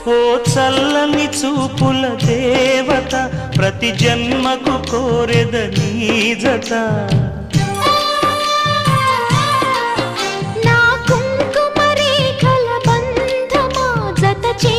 ఓ చల్లని చూపుల దేవత ప్రతి జన్మకు కోరెద నీ జత నా కుంకుమ రేఖల బంధమా జత చే